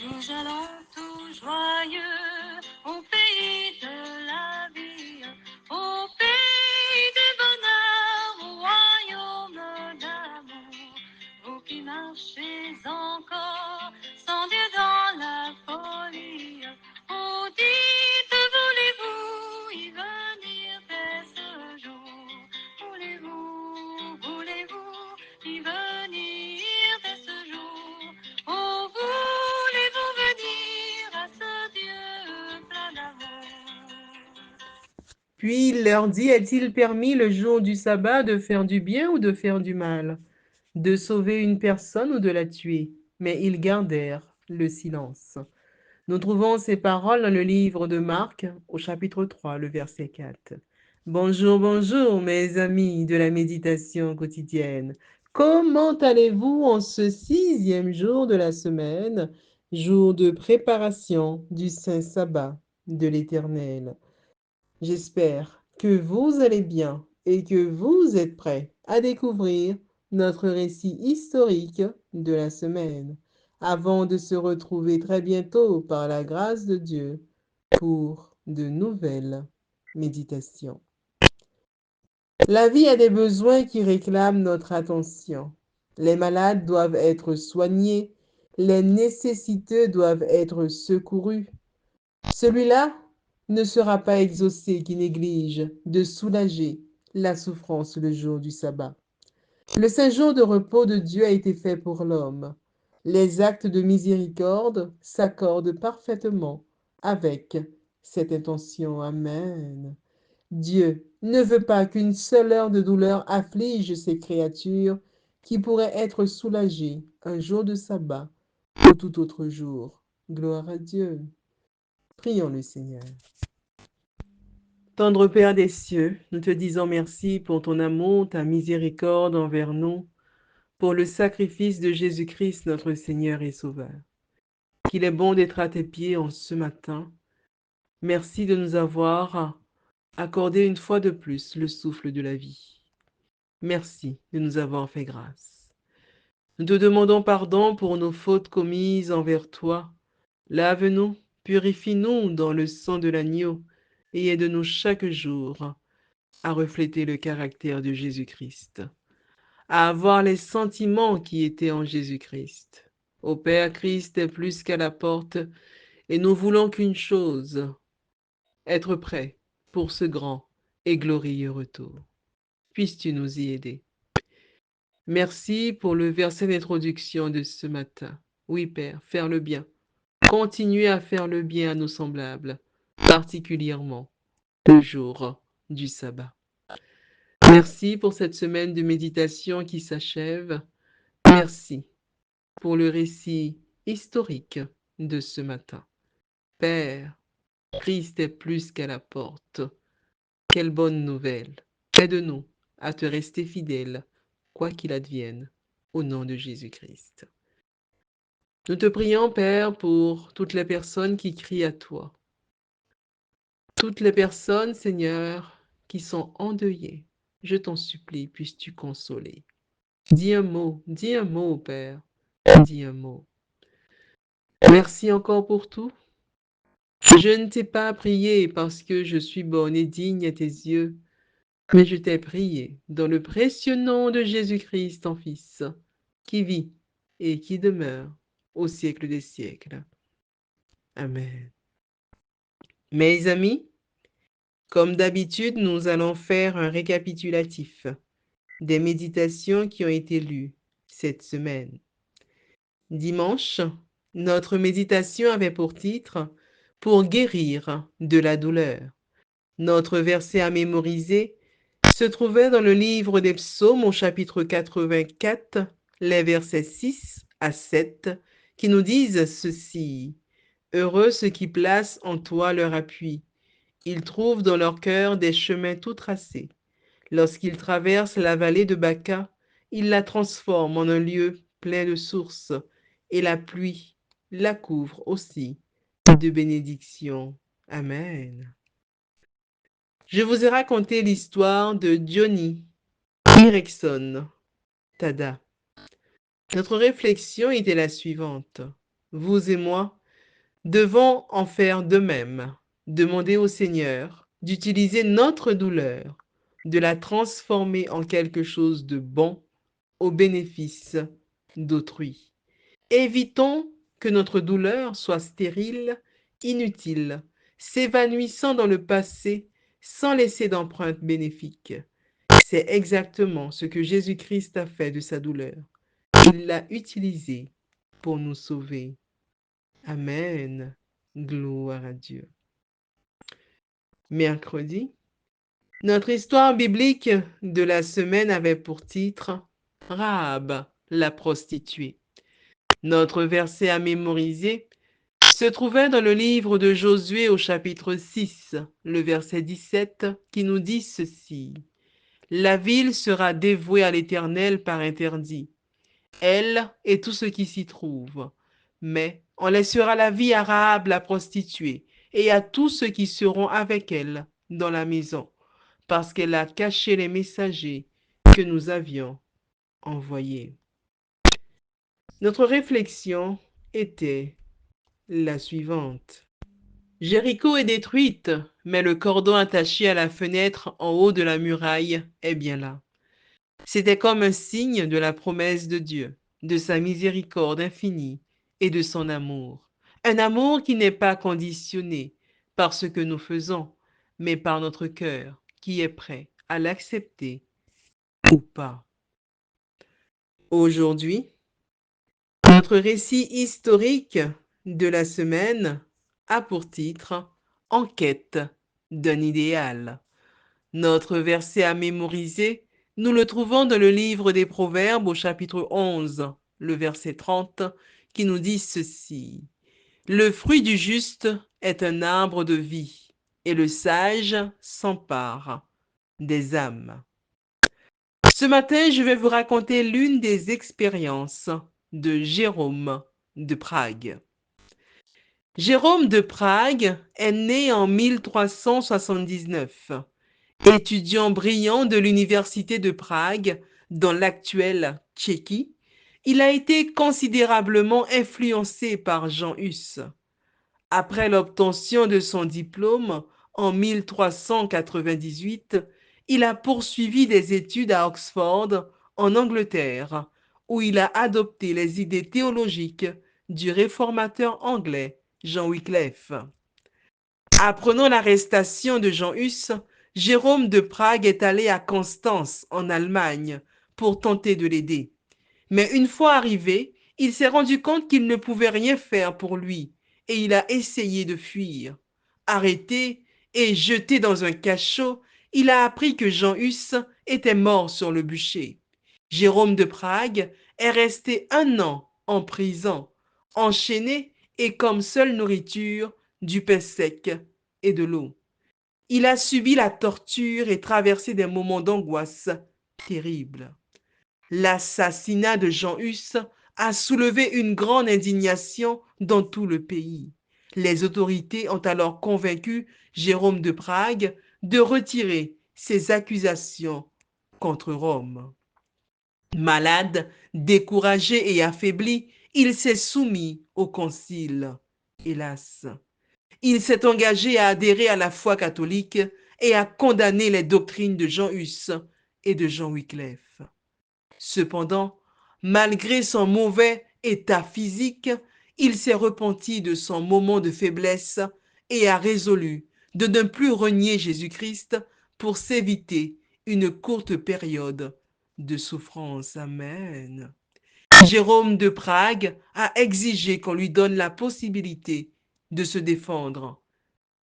Nous allons tout joyeux au pays de la vie, au pays du bonheur, au royaume d'amour. Vous qui marchez encore sans Dieu dans la folie, oh dites, voulez-vous y venir dès ce jour? Voulez-vous y venir dès ce jour? Oh, voulez-vous venir à ce Dieu plein d'amour? Puis il leur dit, est-il permis le jour du sabbat de faire du bien ou de faire du mal, de sauver une personne ou de la tuer? Mais ils gardèrent le silence. Nous trouvons ces paroles dans le livre de Marc, au chapitre 3, le verset 4. Bonjour, bonjour, mes amis de la méditation quotidienne. Comment allez-vous en ce 6e jour de la semaine, jour de préparation du Saint Sabbat de l'Éternel? J'espère que vous allez bien et que vous êtes prêts à découvrir notre récit historique de la semaine, avant de se retrouver très bientôt par la grâce de Dieu pour de nouvelles méditations. La vie a des besoins qui réclament notre attention. Les malades doivent être soignés, les nécessiteux doivent être secourus. Celui-là ne sera pas exaucé qui néglige de soulager la souffrance le jour du sabbat. Le saint jour de repos de Dieu a été fait pour l'homme. Les actes de miséricorde s'accordent parfaitement avec cette intention. Amen. Dieu ne veut pas qu'une seule heure de douleur afflige ses créatures qui pourraient être soulagées un jour de sabbat ou tout autre jour. Gloire à Dieu. Prions le Seigneur. Tendre Père des cieux, nous te disons merci pour ton amour, ta miséricorde envers nous, pour le sacrifice de Jésus-Christ, notre Seigneur et Sauveur. Qu'il est bon d'être à tes pieds en ce matin. Merci de nous avoir accordé une fois de plus le souffle de la vie. Merci de nous avoir fait grâce. Nous te demandons pardon pour nos fautes commises envers toi. Lave-nous, purifie-nous dans le sang de l'agneau et aide-nous chaque jour à refléter le caractère de Jésus-Christ, à avoir les sentiments qui étaient en Jésus-Christ. Ô Père, Christ est plus qu'à la porte et nous voulons qu'une chose, être prêts pour ce grand et glorieux retour. Puisses-tu nous y aider. Merci pour le verset d'introduction de ce matin. Oui, Père, faire le bien. Continuer à faire le bien à nos semblables, particulièrement le jour du sabbat. Merci pour cette semaine de méditation qui s'achève. Merci pour le récit historique de ce matin. Père, Christ est plus qu'à la porte. Quelle bonne nouvelle. Aide-nous à te rester fidèles, quoi qu'il advienne, au nom de Jésus-Christ. Nous te prions, Père, pour toutes les personnes qui crient à toi. Toutes les personnes, Seigneur, qui sont endeuillées. Je t'en supplie, puisses-tu consoler. Dis un mot, Père. Dis un mot. Merci encore pour tout. Je ne t'ai pas prié parce que je suis bonne et digne à tes yeux, mais je t'ai prié dans le précieux nom de Jésus-Christ, ton Fils, qui vit et qui demeure au siècle des siècles. Amen. Mes amis, comme d'habitude, nous allons faire un récapitulatif des méditations qui ont été lues cette semaine. Dimanche, notre méditation avait pour titre « Pour guérir de la douleur ». Notre verset à mémoriser se trouvait dans le livre des Psaumes au chapitre 84, les versets 6 à 7, qui nous disent ceci. « Heureux ceux qui placent en toi leur appui. Ils trouvent dans leur cœur des chemins tout tracés. Lorsqu'ils traversent la vallée de Baca, ils la transforment en un lieu plein de sources, et la pluie la couvre aussi de bénédictions. Amen. Je vous ai raconté l'histoire de Johnny Erickson Tada. Notre réflexion était la suivante. vous et moi, devons en faire de même. Demander au Seigneur d'utiliser notre douleur, de la transformer en quelque chose de bon au bénéfice d'autrui. Évitons que notre douleur soit stérile, inutile, s'évanouissant dans le passé sans laisser d'empreinte bénéfique. C'est exactement ce que Jésus-Christ a fait de sa douleur. Il l'a utilisée pour nous sauver. Amen. Gloire à Dieu. Mercredi, notre histoire biblique de la semaine avait pour titre Rahab, la prostituée. Notre verset à mémoriser se trouvait dans le livre de Josué au chapitre 6, le verset 17, qui nous dit ceci. La ville sera dévouée à l'Éternel par interdit, elle et tout ce qui s'y trouve. Mais on laissera la vie à Rahab la prostituée et à tous ceux qui seront avec elle dans la maison, parce qu'elle a caché les messagers que nous avions envoyés. Notre réflexion était la suivante. Jéricho est détruite, mais le cordon attaché à la fenêtre en haut de la muraille est bien là. C'était comme un signe de la promesse de Dieu, de sa miséricorde infinie et de son amour. Un amour qui n'est pas conditionné par ce que nous faisons, mais par notre cœur qui est prêt à l'accepter ou pas. Aujourd'hui, notre récit historique de la semaine a pour titre En quête d'un idéal. Notre verset à mémoriser, nous le trouvons dans le livre des Proverbes au chapitre 11, le verset 30, qui nous dit ceci. Le fruit du juste est un arbre de vie, et le sage s'empare des âmes. Ce matin, je vais vous raconter l'une des expériences de Jérôme de Prague. Jérôme de Prague est né en 1379. Étudiant brillant de l'université de Prague dans l'actuelle Tchéquie, il a été considérablement influencé par Jean Hus. Après l'obtention de son diplôme en 1398, il a poursuivi des études à Oxford, en Angleterre, où il a adopté les idées théologiques du réformateur anglais Jean Wycliffe. Apprenant l'arrestation de Jean Hus, Jérôme de Prague est allé à Constance, en Allemagne, pour tenter de l'aider. Mais une fois arrivé, il s'est rendu compte qu'il ne pouvait rien faire pour lui et il a essayé de fuir. Arrêté et jeté dans un cachot, il a appris que Jean Hus était mort sur le bûcher. Jérôme de Prague est resté 1 an en prison, enchaîné et comme seule nourriture du pain sec et de l'eau. Il a subi la torture et traversé des moments d'angoisse terribles. L'assassinat de Jean Hus a soulevé une grande indignation dans tout le pays. Les autorités ont alors convaincu Jérôme de Prague de retirer ses accusations contre Rome. Malade, découragé et affaibli, il s'est soumis au concile. Hélas, il s'est engagé à adhérer à la foi catholique et à condamner les doctrines de Jean Hus et de Jean Wycliffe. Cependant, malgré son mauvais état physique, il s'est repenti de son moment de faiblesse et a résolu de ne plus renier Jésus-Christ pour s'éviter une courte période de souffrance. Amen. Jérôme de Prague a exigé qu'on lui donne la possibilité de se défendre.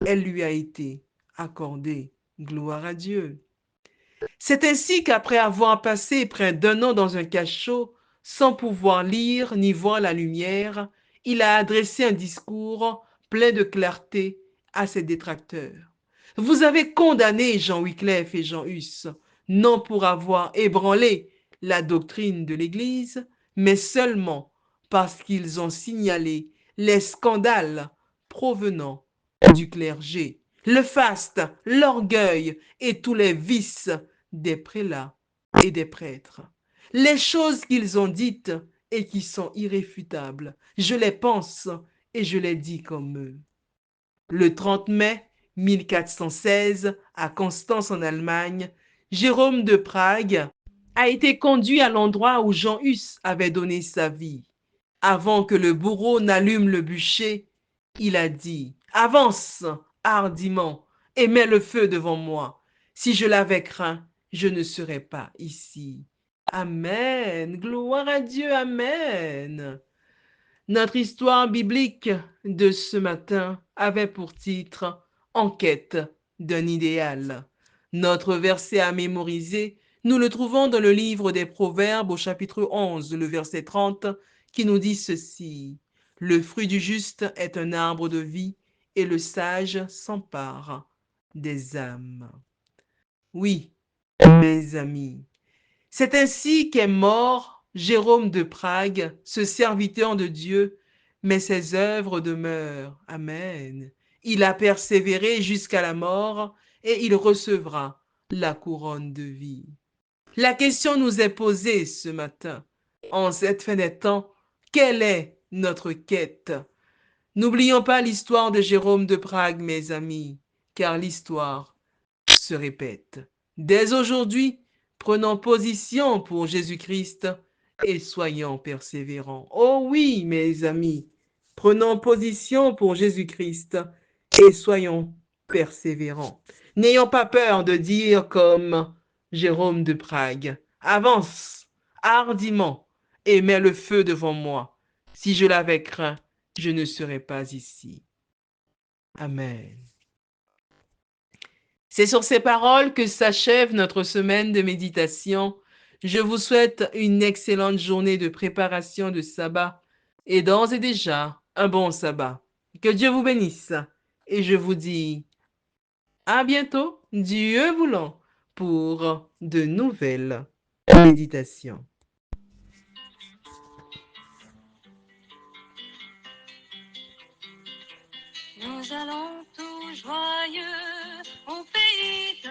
Elle lui a été accordée. Gloire à Dieu. C'est ainsi qu'après avoir passé près d'1 an dans un cachot, sans pouvoir lire ni voir la lumière, il a adressé un discours plein de clarté à ses détracteurs. Vous avez condamné Jean Wycliffe et Jean Hus, non pour avoir ébranlé la doctrine de l'Église, mais seulement parce qu'ils ont signalé les scandales provenant du clergé, le faste, l'orgueil et tous les vices des prélats et des prêtres. Les choses qu'ils ont dites et qui sont irréfutables. Je les pense et je les dis comme eux. Le 30 mai 1416, à Constance en Allemagne, Jérôme de Prague a été conduit à l'endroit où Jean Hus avait donné sa vie. Avant que le bourreau n'allume le bûcher, il a dit « Avance hardiment et mets le feu devant moi. Si je l'avais craint, je ne serais pas ici. » Amen. Gloire à Dieu. Amen. Notre histoire biblique de ce matin avait pour titre « En quête d'un idéal ». Notre verset à mémoriser, nous le trouvons dans le livre des Proverbes au chapitre 11, le verset 30, qui nous dit ceci. « Le fruit du juste est un arbre de vie, et le sage s'empare des âmes. » Oui, mes amis, c'est ainsi qu'est mort Jérôme de Prague, ce serviteur de Dieu, mais ses œuvres demeurent. Amen. Il a persévéré jusqu'à la mort et il recevra la couronne de vie. La question nous est posée ce matin. En cette fin des temps, quelle est notre quête? N'oublions pas l'histoire de Jérôme de Prague, mes amis, car l'histoire se répète. Dès aujourd'hui, prenons position pour Jésus-Christ et soyons persévérants. Oh oui, mes amis, prenons position pour Jésus-Christ et soyons persévérants. N'ayons pas peur de dire comme Jérôme de Prague, avance hardiment et mets le feu devant moi. Si je l'avais craint, je ne serais pas ici. Amen. C'est sur ces paroles que s'achève notre semaine de méditation. Je vous souhaite une excellente journée de préparation de sabbat et d'ores et déjà un bon sabbat. Que Dieu vous bénisse et je vous dis à bientôt, Dieu voulant, pour de nouvelles méditations. Nous allons tout joyeux au pays